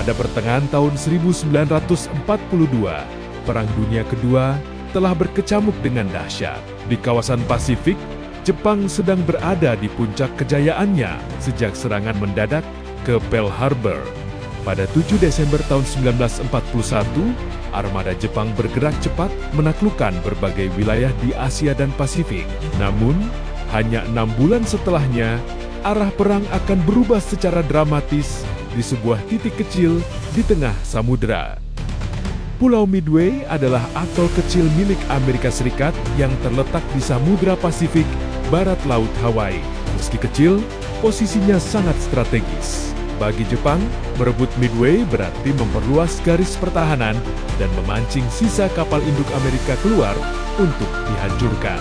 Pada pertengahan tahun 1942, Perang Dunia Kedua telah berkecamuk dengan dahsyat. Di kawasan Pasifik, Jepang sedang berada di puncak kejayaannya sejak serangan mendadak ke Pearl Harbor. Pada 7 Desember tahun 1941, armada Jepang bergerak cepat menaklukkan berbagai wilayah di Asia dan Pasifik. Namun, hanya 6 bulan setelahnya, arah perang akan berubah secara dramatis di sebuah titik kecil di tengah samudera. Pulau Midway adalah atol kecil milik Amerika Serikat yang terletak di Samudra Pasifik, barat Laut Hawaii. Meski kecil, posisinya sangat strategis. Bagi Jepang, merebut Midway berarti memperluas garis pertahanan dan memancing sisa kapal induk Amerika keluar untuk dihancurkan.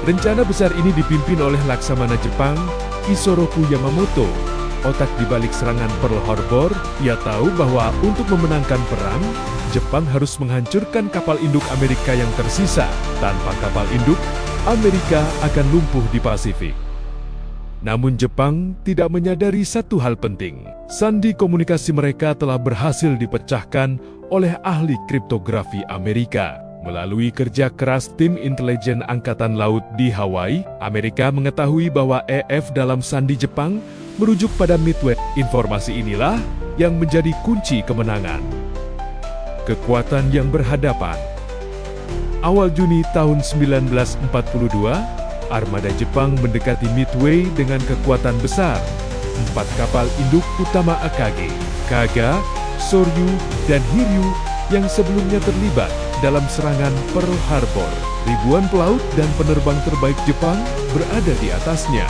Rencana besar ini dipimpin oleh Laksamana Jepang, Isoroku Yamamoto. Otak di balik serangan Pearl Harbor, ia tahu bahwa untuk memenangkan perang, Jepang harus menghancurkan kapal induk Amerika yang tersisa. Tanpa kapal induk, Amerika akan lumpuh di Pasifik. Namun Jepang tidak menyadari satu hal penting. Sandi komunikasi mereka telah berhasil dipecahkan oleh ahli kriptografi Amerika. Melalui kerja keras tim intelijen Angkatan Laut di Hawaii, Amerika mengetahui bahwa EF dalam sandi Jepang merujuk pada Midway. Informasi inilah yang menjadi kunci kemenangan. Kekuatan yang berhadapan. Awal Juni tahun 1942, armada Jepang mendekati Midway dengan kekuatan besar. 4 kapal induk utama Akage, Kaga, Soryu, dan Hiryu yang sebelumnya terlibat dalam serangan Pearl Harbor. Ribuan pelaut dan penerbang terbaik Jepang berada di atasnya.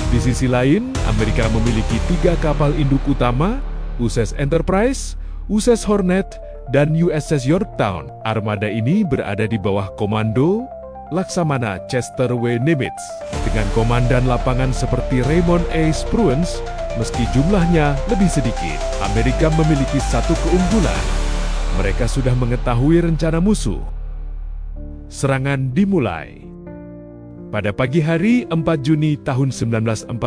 Di sisi lain, Amerika memiliki 3 kapal induk utama, USS Enterprise, USS Hornet, dan USS Yorktown. Armada ini berada di bawah komando Laksamana Chester W. Nimitz, dengan komandan lapangan seperti Raymond A. Spruance. Meski jumlahnya lebih sedikit, Amerika memiliki satu keunggulan. Mereka sudah mengetahui rencana musuh. Serangan dimulai. Pada pagi hari 4 Juni tahun 1942,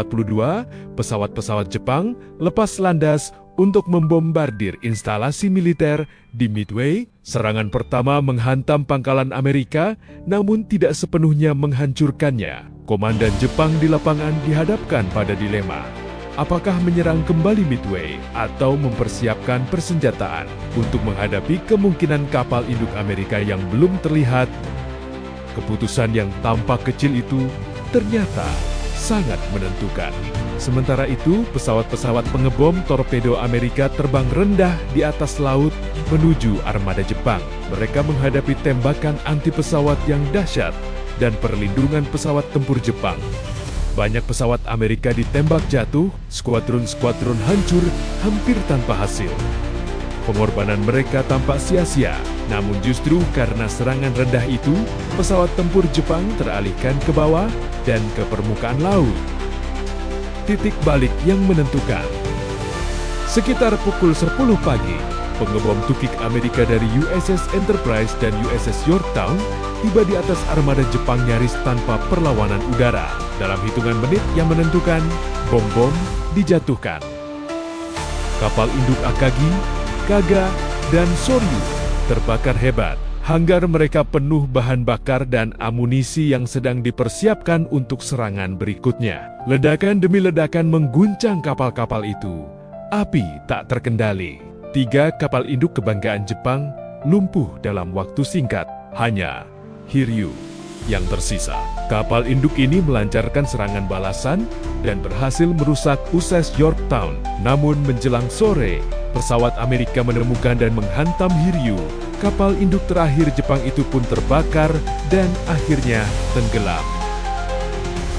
pesawat-pesawat Jepang lepas landas untuk membombardir instalasi militer di Midway. Serangan pertama menghantam pangkalan Amerika, namun tidak sepenuhnya menghancurkannya. Komandan Jepang di lapangan dihadapkan pada dilema. Apakah menyerang kembali Midway atau mempersiapkan persenjataan untuk menghadapi kemungkinan kapal induk Amerika yang belum terlihat? Keputusan yang tampak kecil itu ternyata sangat menentukan. Sementara itu, pesawat-pesawat pengebom torpedo Amerika terbang rendah di atas laut menuju armada Jepang. Mereka menghadapi tembakan anti pesawat yang dahsyat dan perlindungan pesawat tempur Jepang. Banyak pesawat Amerika ditembak jatuh, skuadron-skuadron hancur hampir tanpa hasil. Pengorbanan mereka tampak sia-sia, namun justru karena serangan rendah itu, pesawat tempur Jepang teralihkan ke bawah dan ke permukaan laut. Titik balik yang menentukan. Sekitar pukul 10 pagi, pengebom tukik Amerika dari USS Enterprise dan USS Yorktown tiba di atas armada Jepang nyaris tanpa perlawanan udara. Dalam hitungan menit yang menentukan, bom-bom dijatuhkan. Kapal induk Akagi, Kaga, dan Soryu terbakar hebat. Hanggar mereka penuh bahan bakar dan amunisi yang sedang dipersiapkan untuk serangan berikutnya. Ledakan demi ledakan mengguncang kapal-kapal itu. Api tak terkendali. 3 kapal induk kebanggaan Jepang lumpuh dalam waktu singkat. Hanya Hiryu yang tersisa. Kapal induk ini melancarkan serangan balasan dan berhasil merusak USS Yorktown. Namun menjelang sore, pesawat Amerika menemukan dan menghantam Hiryu. Kapal induk terakhir Jepang itu pun terbakar dan akhirnya tenggelam.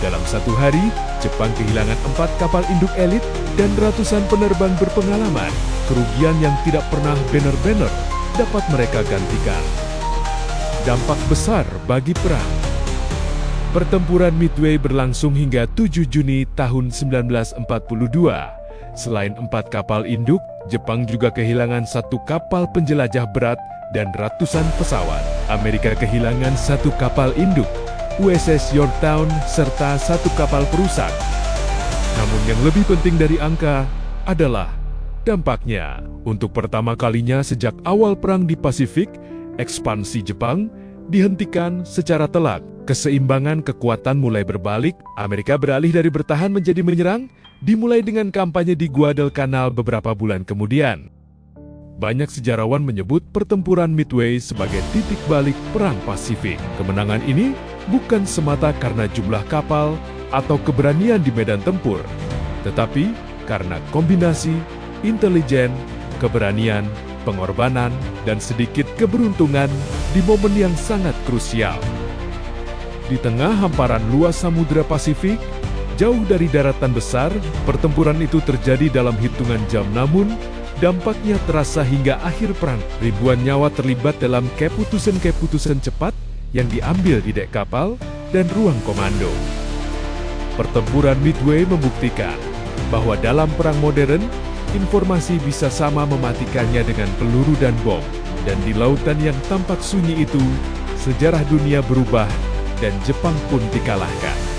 Dalam satu hari, Jepang kehilangan 4 kapal induk elit dan ratusan penerbang berpengalaman. Kerugian yang tidak pernah benar-benar dapat mereka gantikan. Dampak besar bagi perang. Pertempuran Midway berlangsung hingga 7 Juni tahun 1942. Selain 4 kapal induk, Jepang juga kehilangan 1 kapal penjelajah berat dan ratusan pesawat. Amerika kehilangan 1 kapal induk, USS Yorktown, serta 1 kapal perusak. Namun yang lebih penting dari angka adalah Dampaknya, untuk pertama kalinya sejak awal perang di Pasifik, ekspansi Jepang dihentikan secara telak. Keseimbangan kekuatan mulai berbalik, Amerika beralih dari bertahan menjadi menyerang, dimulai dengan kampanye di Guadalcanal beberapa bulan kemudian. Banyak sejarawan menyebut pertempuran Midway sebagai titik balik Perang Pasifik. Kemenangan ini bukan semata karena jumlah kapal atau keberanian di medan tempur, tetapi karena kombinasi intelijen, keberanian, pengorbanan, dan sedikit keberuntungan di momen yang sangat krusial. Di tengah hamparan luas Samudra Pasifik, jauh dari daratan besar, pertempuran itu terjadi dalam hitungan jam, namun dampaknya terasa hingga akhir perang. Ribuan nyawa terlibat dalam keputusan-keputusan cepat yang diambil di dek kapal dan ruang komando. Pertempuran Midway membuktikan bahwa dalam perang modern, informasi bisa sama mematikannya dengan peluru dan bom. Dan di lautan yang tampak sunyi itu, sejarah dunia berubah dan Jepang pun dikalahkan.